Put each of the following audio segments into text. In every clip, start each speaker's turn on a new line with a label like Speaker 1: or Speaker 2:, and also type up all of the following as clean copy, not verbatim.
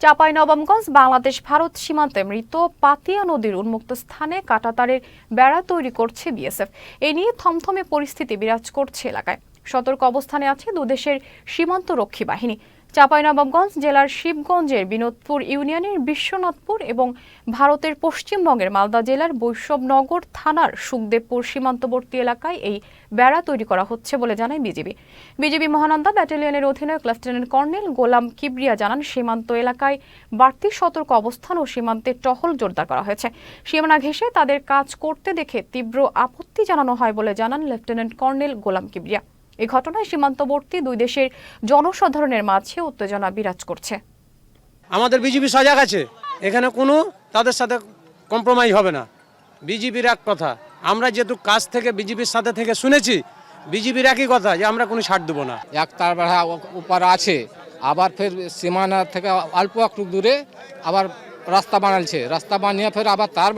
Speaker 1: চাঁপাইনবাবগঞ্জ বাংলাদেশ ভারত সীমান্তে মৃত পাতিয়া নদীর উন্মুক্ত স্থানে কাঁটাতারের বেড়া তৈরি করছে বিএসএফ। এ নিয়ে থমথমে পরিস্থিতি বিরাজ করছে এলাকায়। সতর্ক অবস্থানে আছে দুদেশের সীমান্তরক্ষী বাহিনী। চাঁপাইনবাবগঞ্জ জেলার শিবগঞ্জের বিনোদপুর ইউনিয়নের বিশ্বনাথপুর এবং ভারতের পশ্চিমবঙ্গের মালদা জেলার বৈষ্ণবনগর থানার সুখদেবপুর সীমান্তবর্তী এলাকায় এই বেড়া তৈরি করা হচ্ছে বলে জানায় বিজিবি মহানন্দা ব্যাটালিয়নের অধিনায়ক লেফটেন্যান্ট কর্নেল গোলাম কিবরিয়া জানান, সীমান্ত এলাকায় বাড়তি সতর্ক অবস্থান ও সীমান্তে টহল জোরদার করা হয়েছে। সীমানা ঘেঁষে তাদের কাজ করতে দেখে তীব্র আপত্তি জানানো হয় বলে জানান লেফটেন্যান্ট কর্নেল গোলাম কিবরিয়া। এই ঘটনায় সীমান্তবর্তী দুই দেশের জনসাধারণের মাঝে উত্তেজনা বিরাজ করছে।
Speaker 2: আমাদের বিজিবি সজাগ আছে, এখানে কোনো তাদের সাথে কম্প্রোমাইজ হবে না। বিজিবির এক কথা, আমরা যেহেতু কাজ থেকে বিজিবির সাথে থেকে শুনেছি, বিজিবির একই কথা যে আমরা কোনো ছাড় দেবো না।
Speaker 3: এক তার বেড়া উপর আছে, আবার ফের সীমানা থেকে অল্প একটু দূরে আবার রাস্তা বানাচ্ছে, রাস্তা বানিয়ে ফের আবার তার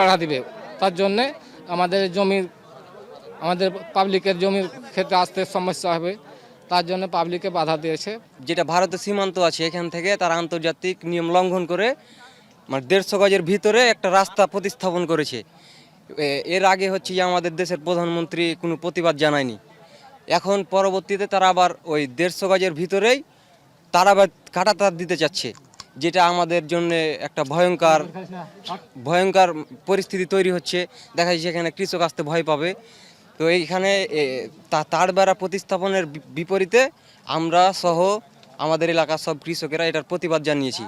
Speaker 3: বেড়া দিবে। তার জন্যে আমাদের পাবলিকের জমির ক্ষেত্রে আসতে সমস্যা হবে, তার জন্য পাবলিকে বাধা দিয়েছে।
Speaker 4: যেটা ভারতের সীমান্ত আছে, এখান থেকে তারা আন্তর্জাতিক নিয়ম লঙ্ঘন করে 150 গজের ভিতরে একটা রাস্তা প্রতিস্থাপন করেছে। এর আগে হচ্ছে যে আমাদের দেশের প্রধানমন্ত্রী কোনো প্রতিবাদ জানায়নি। এখন পরবর্তীতে তারা আবার ওই 150 গজের ভিতরেই তারা আবার কাঁটাতার দিতে চাচ্ছে, যেটা আমাদের জন্য একটা ভয়ঙ্কর পরিস্থিতি তৈরি হচ্ছে। দেখা যাচ্ছে এখানে কৃষক আসতে ভয় পাবে। তো এইখানে তার বেড়া প্রতিস্থাপনের বিপরীতে আমরা সহ আমাদের এলাকার সব কৃষকেরা এটার প্রতিবাদ জানিয়েছি।